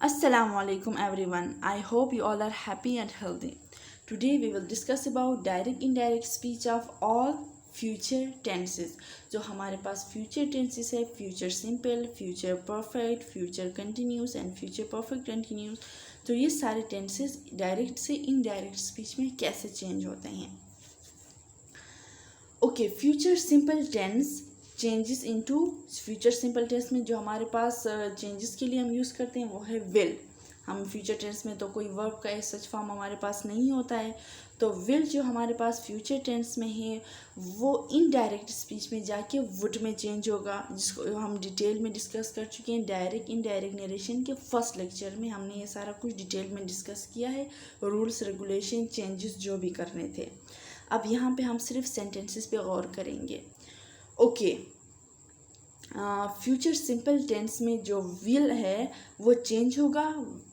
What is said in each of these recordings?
Assalamu alaikum everyone. I hope you all are happy and healthy. Today we will discuss about direct indirect speech of all future tenses. जो हमारे पास future tenses है, future simple, future perfect, future continuous and future perfect continuous. तो ये सारे tenses direct से indirect speech में कैसे change होते हैं. Okay, future simple tense changes into future simple tense में जो हमारे पास चेंजेस के लिए हम यूज़ करते हैं वो है विल. हम फ्यूचर टेंस में तो कोई वर्ब का सच फॉर्म हमारे पास नहीं होता है, तो विल जो हमारे पास फ्यूचर टेंस में है वो इनडायरेक्ट स्पीच में जाके वुड में चेंज होगा, जिसको हम डिटेल में डिस्कस कर चुके हैं. डायरेक्ट इनडायरेक्ट नरेशन के फर्स्ट लेक्चर में हमने ये सारा कुछ डिटेल में डिस्कस किया है, रूल्स रेगुलेशन चेंजेस जो भी करने थे. अब यहाँ पे हम सिर्फ सेंटेंसेस पे गौर करेंगे. ओके, फ्यूचर सिंपल टेंस में जो विल है वो चेंज होगा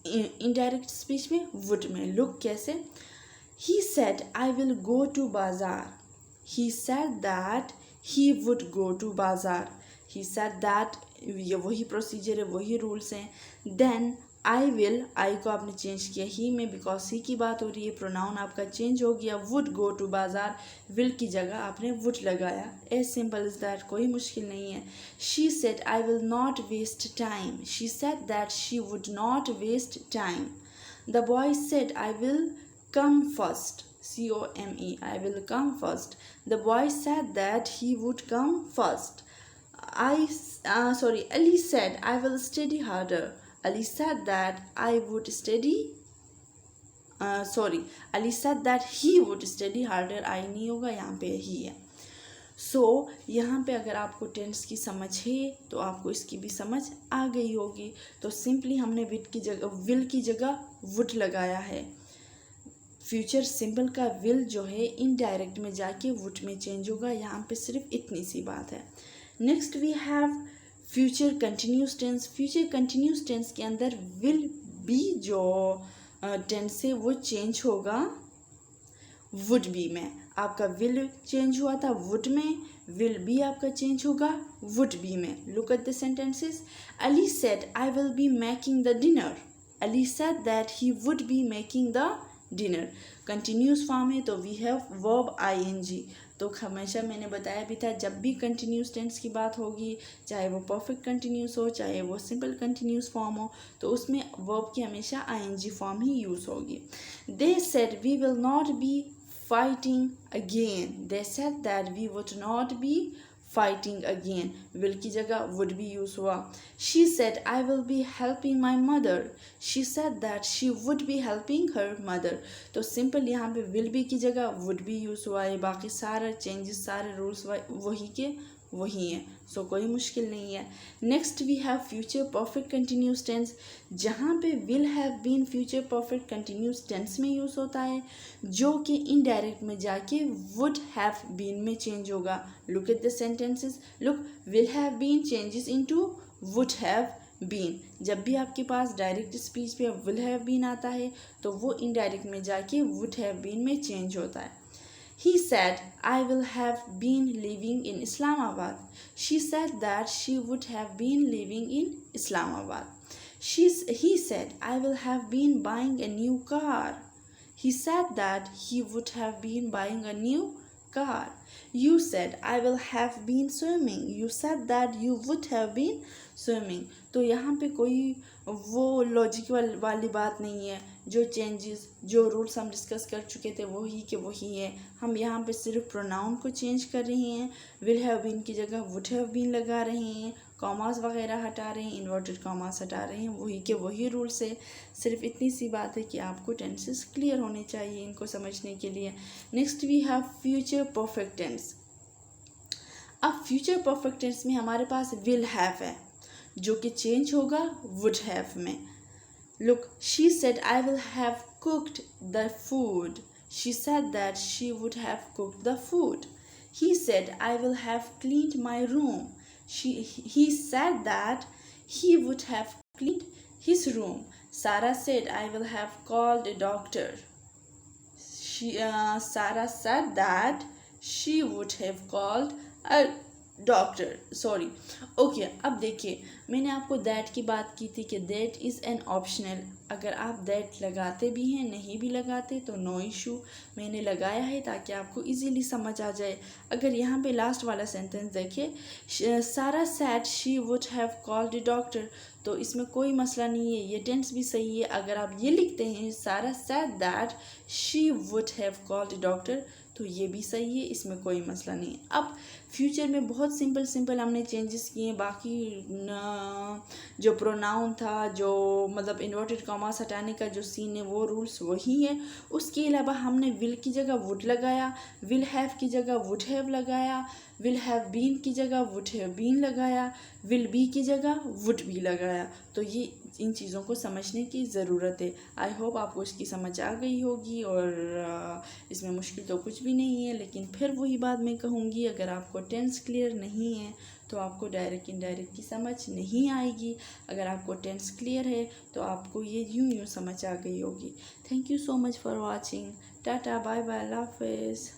इनडायरेक्ट स्पीच में वुड में. लुक कैसे. He said I will go to bazaar. He said that he would go to bazaar. He said that, ये वही प्रोसीजर है, वही रूल्स हैं. देन आई विल, आई को आपने चेंज किया ही में, बिकॉज ही की बात हो रही है, प्रोनाउन आपका चेंज हो गया. वुड गो टू बाजार, विल की जगह आपने वुड लगाया. एज सिंपल इज दैट, कोई मुश्किल नहीं है. She said I will not waste time. She said that she would not waste time. The boy said I will come first. COME, I will come first. The boy said that he would come first. Ali said I will study harder. Ali said that I would study. Ali said that he would study harder. I नहीं होगा, यहाँ पे ही है. यहाँ पे अगर आपको tense की समझ है तो आपको इसकी भी समझ आ गई होगी. तो सिंपली हमने विल की जगह वुड लगाया है. फ्यूचर सिंपल का विल जो है इनडायरेक्ट में जाके वुड में चेंज होगा. यहाँ पे सिर्फ इतनी सी बात है. Next we have future continuous tense. Future continuous tense के अंदर विल बी जो टेंस है वो चेंज होगा वुड बी में. आपका विल चेंज हुआ था वुड में, विल बी आपका चेंज होगा वुड बी में. Look at the sentences. Ali said I will be making the dinner. Ali said that he would be making the dinner. Continuous form है तो वी हैव वर्ब ING. तो हमेशा मैंने बताया भी था, जब भी कंटिन्यूस टेंस की बात होगी, चाहे वो परफेक्ट कंटिन्यूस हो चाहे वो सिंपल कंटिन्यूस फॉर्म हो, तो उसमें वर्ब की हमेशा ING फॉर्म ही यूज़ होगी. They said we will not be fighting again. They said that we would not be fighting again. Will की जगह वुड भी यूज हुआ. She said I will be helping my mother. She said that she would be helping her mother. तो simple यहाँ पे will be की जगह would भी यूज हुआ है. बाकी सारे चेंजेस, सारे रूल्स वही के वही हैं. सो कोई मुश्किल नहीं है. Next we have future perfect continuous tense. जहाँ पे will have been future perfect continuous tense में यूज़ होता है, जो कि इनडायरेक्ट में जाके वुड हैव बीन में चेंज होगा. Look at the sentences. Look, will have been changes into would have been. जब भी आपके पास डायरेक्ट स्पीच पे विल हैव बीन आता है तो वो इनडायरेक्ट में जाके वुड हैव बीन में चेंज होता है. He said, I will have been living in Islamabad. She said that she would have been living in Islamabad. He said, I will have been buying a new car. He said that he would have been buying a new car. You said, I will have been swimming. You said that you would have been swimming. तो यहाँ पे कोई वो logic वाली बात नहीं है. जो चेंजेस, जो रूल्स हम डिस्कस कर चुके थे वही के वही है. हम यहाँ पे सिर्फ प्रोनाउन को चेंज कर रहे हैं. विल हैव बीन की जगह वुड हैव बीन लगा रहे हैं. कॉमास वगैरह हटा रहे हैं, इन्वर्टेड कॉमास हटा रहे हैं. वही के वही रूल्स है. सिर्फ इतनी सी बात है कि आपको टेंसेस क्लियर होने चाहिए इनको समझने के लिए. Next we have future perfect tense. अब फ्यूचर परफेक्ट टेंस में हमारे पास विल हैव है जो कि चेंज होगा वुड हैव में. Look, she said I will have cooked the food. She said that she would have cooked the food. He said I will have cleaned my room. He said that he would have cleaned his room. Sarah said I will have called a doctor. Sarah said that she would have called a doctor, sorry. Okay, अब देखिए, मैंने आपको that की बात की थी कि that is an optional. अगर आप दैट लगाते भी हैं, नहीं भी लगाते तो नो इशू। मैंने लगाया है ताकि आपको इजीली समझ आ जाए। अगर यहाँ पे लास्ट वाला सेंटेंस देखिए, सारा sad she would have called the doctor, तो इसमें कोई मसला नहीं है, ये टेंस भी सही है। अगर आप ये लिखते हैं सारा sad that she would have called the doctor, तो ये भी सही है, इसमें कोई मसला नहीं है। अब फ्यूचर में बहुत सिंपल सिंपल हमने चेंजेस किए, बाकी जो प्रोनाउन था, जो मतलब इन्वर्टेड कॉमास हटाने का जो सीन है, वो रूल्स वही है। उसके अलावा हमने विल की जगह वुड लगाया, विल हैव की जगह वुड हैव लगाया, विल हैव बीन की जगह वुड हैव बीन लगाया, विल बी की जगह वुड बी लगाया। तो ये इन चीज़ों को समझने की ज़रूरत है। आई होप आपको इसकी समझ आ गई होगी, और इसमें मुश्किल तो कुछ भी नहीं है। लेकिन फिर वही बात मैं कहूँगी, अगर आपको टेंस क्लियर नहीं है तो आपको डायरेक्ट इनडायरेक्ट की समझ नहीं आएगी। अगर आपको टेंस क्लियर है तो आपको ये यूँ समझ आ गई होगी। Thank you so much for watching. Tata, bye bye, अल्लाह हाफिज़।